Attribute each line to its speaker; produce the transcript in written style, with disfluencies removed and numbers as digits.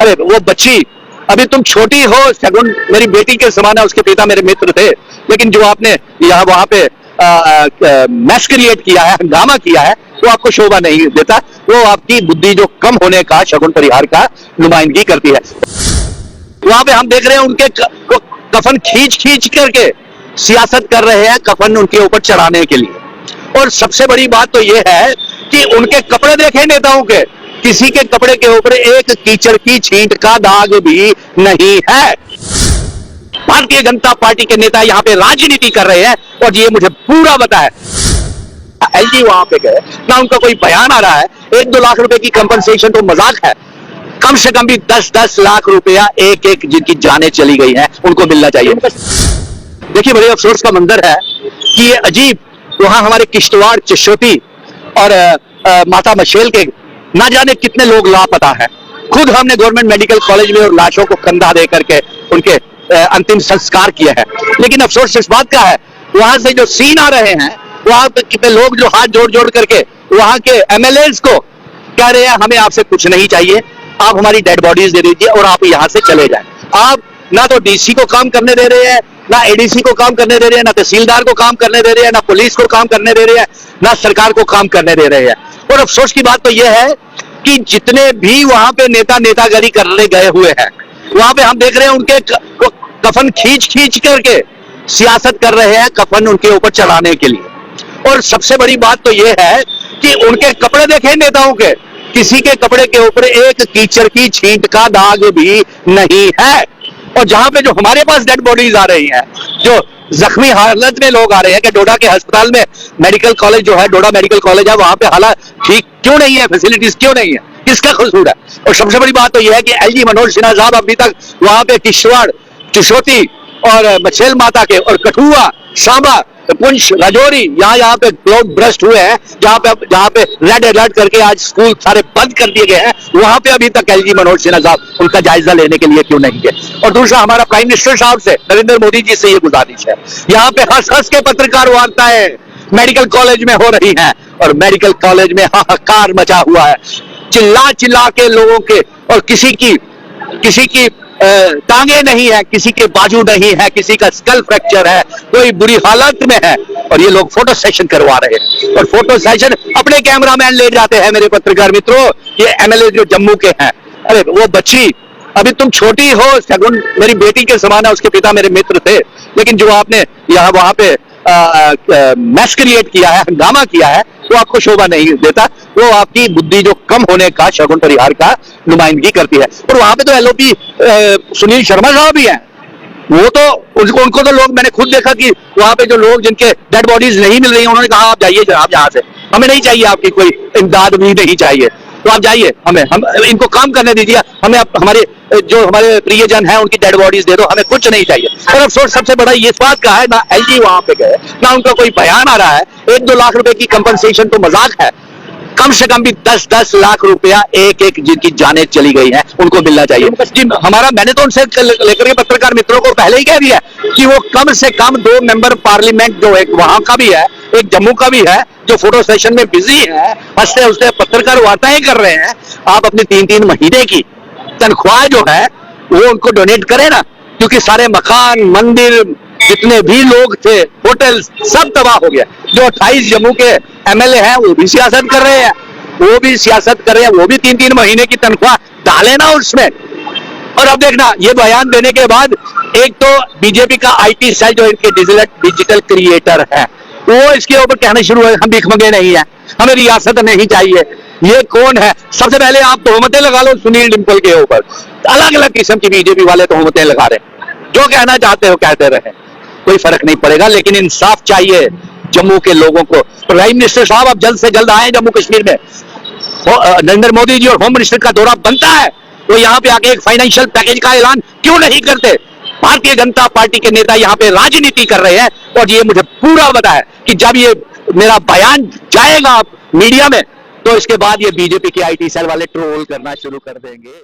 Speaker 1: अरे वो बच्ची, अभी तुम छोटी हो, सगुन मेरी बेटी के समान है, उसके पिता मेरे मित्र थे, लेकिन जो आपने यहाँ वहां पे मैस क्रिएट किया है, हंगामा किया है, वो आपको शोभा नहीं देता। वो आपकी बुद्धि जो कम होने का, शगुन परिहार का नुमाइंदगी करती है। वहां पे हम देख रहे हैं उनके कफन खींच खींच करके सियासत कर रहे हैं, कफन उनके ऊपर चढ़ाने के लिए। और सबसे बड़ी बात तो यह है कि उनके कपड़े देखे नेताओं के, किसी के कपड़े के ऊपर एक कीचड़ की छींट का दाग भी नहीं है। भारतीय जनता पार्टी के नेता यहाँ पे राजनीति कर रहे हैं और ये मुझे पूरा पता है। एलजी वहां पे गए ना, उनका कोई बयान आ रहा है 1-2 लाख रुपए की कंपनसेशन तो मजाक है, कम से कम भी 10-10 लाख रुपया एक एक जिनकी जानें चली गई हैं उनको मिलना चाहिए। देखिए बड़े अफसोस का मंजर है कि ये अजीब, वहां हमारे किश्तवाड़, चिशोती और माता मशेल के ना जाने कितने लोग लापता हैं। खुद हमने गवर्नमेंट मेडिकल कॉलेज में और लाशों को कंधा दे करके उनके अंतिम संस्कार किए हैं, लेकिन अफसोस इस बात का है वहां से जो सीन आ रहे हैं, वहां पे कितने लोग जो हाथ जोड़ जोड़ करके वहां के एमएलएज को कह रहे हैं हमें आपसे कुछ नहीं चाहिए, आप हमारी डेड बॉडीज दे दीजिए और आप यहां से चले जाएं। आप ना तो डीसी को काम करने दे रहे हैं, ना एडीसी को काम करने दे रहे हैं, ना तहसीलदार को काम करने दे रहे हैं, ना पुलिस को काम करने दे रहे हैं, ना सरकार को काम करने दे रहे हैं। और अफसोस की बात तो यह है कि जितने भी वहां पे नेतागिरी करने गए हुए हैं, वहां पे हम देख रहे हैं उनके कफन खींच खींच करके सियासत कर रहे हैं, कफन उनके ऊपर चढ़ाने के लिए। और सबसे बड़ी बात तो यह है कि उनके कपड़े देखे नेताओं के, किसी के कपड़े के ऊपर एक कीचड़ की छींट का दाग भी नहीं है। और जहां पे जो हमारे पास डेड बॉडीज आ रही हैं, जो जख्मी हालत में लोग आ रहे हैं कि डोडा के अस्पताल में, मेडिकल कॉलेज जो है, डोडा मेडिकल कॉलेज है, वहां पे हालात ठीक क्यों नहीं है, फैसिलिटीज क्यों नहीं है, किसका कसूर है? और सबसे बड़ी बात तो यह है कि एलजी मनोज सिन्हा साहब अभी तक वहां पे किश्तवाड़, चिशोती और मछेल माता के और कठुआ, सांबा, पुंछ, राजौरी, यहाँ पे क्लाउड ब्रस्ट हुए हैं, जहाँ पे रेड अलर्ट करके आज स्कूल सारे बंद कर दिए गए हैं, वहां पे अभी तक एलजी मनोज सिन्हा साहब उनका जायजा लेने के लिए क्यों नहीं है? और दूसरा, हमारा प्राइम मिनिस्टर साहब से, नरेंद्र मोदी जी से ये गुजारिश है, यहाँ पे हंस हंस के पत्रकार वार्ताएं मेडिकल कॉलेज में हो रही हैं और मेडिकल कॉलेज में हाहाकार मचा हुआ है, चिल्ला चिल्ला के लोगों के, और किसी की टांगे नहीं है, किसी के बाजू नहीं है, किसी का स्कल फ्रैक्चर है, कोई बुरी हालत में है, और ये लोग फोटो सेशन करवा रहे हैं। और फोटो सेशन अपने कैमरामैन ले जाते हैं। मेरे पत्रकार मित्रों, ये एमएलए जो जम्मू के हैं, अरे वो बच्ची, अभी तुम छोटी हो, सगुन मेरी बेटी के समान है, उसके पिता मेरे मित्र थे, लेकिन जो आपने यहाँ वहां पे मैस क्रिएट किया है, हंगामा किया है, वो आपको शोभा नहीं देता। वो आपकी बुद्धि जो कम होने का, शगुन परिहार का नुमाइंदगी करती है। और वहां पे तो एलओपी सुनील शर्मा साहब भी हैं, वो तो उनको तो लोग, मैंने खुद देखा कि वहां पे जो लोग जिनके डेड बॉडीज नहीं मिल रही हैं, उन्होंने कहा आप जाइए जनाब यहाँ से, हमें नहीं चाहिए आपकी कोई इमदाद भी नहीं चाहिए, तो आप जाइए, हम इनको काम करने दीजिए, हमें हमारे जो हमारे प्रियजन हैं उनकी डेड बॉडीज दे दो, हमें कुछ नहीं चाहिए। और अफसोस सबसे बड़ा ये बात का है, ना एलजी वहां पे गए, ना उनका कोई बयान आ रहा है 1-2 लाख रुपए की कंपनसेशन तो मजाक है, कम से कम भी 10-10 लाख रुपया एक एक जिनकी जानें चली गई हैं उनको मिलना चाहिए। जी हमारा, मैंने तो उनसे लेकर के पत्रकार मित्रों को पहले ही कह दिया कि वो कम से कम 2 मेंबर पार्लियामेंट, जो एक वहां का भी है, एक जम्मू का भी है, जो फोटो सेशन में बिजी है, हंसते हंसते पत्रकार वार्ताएं कर रहे हैं, आप अपनी 3-3 महीने की तनख्वाह जो है वो उनको डोनेट करें ना, क्योंकि सारे मकान, मंदिर, जितने भी लोग थे, होटल, सब तबाह हो गया। जो 28 जम्मू के एमएलए हैं वो भी सियासत कर रहे हैं, वो भी 3-3 महीने की तनख्वाह डाले ना उसमें। और अब देखना, ये बयान देने के बाद एक तो बीजेपी का आईटी सेल जो इनके डिजिटल क्रिएटर है, वो इसके ऊपर कहने शुरू हुए हम भिखमंगे नहीं है, हमें रियासत नहीं चाहिए। ये कौन है? सबसे पहले आप तोहमतें लगा लो सुनील डिम्पल के ऊपर, अलग अलग किस्म की बीजेपी वाले तोहमतें लगा रहे हैं, जो कहना चाहते हो कहते रहे, कोई फर्क नहीं पड़ेगा, लेकिन इंसाफ चाहिए जम्मू के लोगों को। प्राइम मिनिस्टर साहब अब जल्द से जल्द आए जम्मू कश्मीर में, नरेंद्र मोदी जी और होम मिनिस्टर का दौरा बनता है, तो यहाँ पे आके एक फाइनेंशियल पैकेज का ऐलान क्यों नहीं करते? भारतीय जनता पार्टी के नेता यहाँ पे राजनीति कर रहे हैं और ये मुझे पूरा पता है कि जब ये मेरा बयान जाएगा मीडिया में, तो इसके बाद ये बीजेपी के आईटी सेल वाले ट्रोल करना शुरू कर देंगे।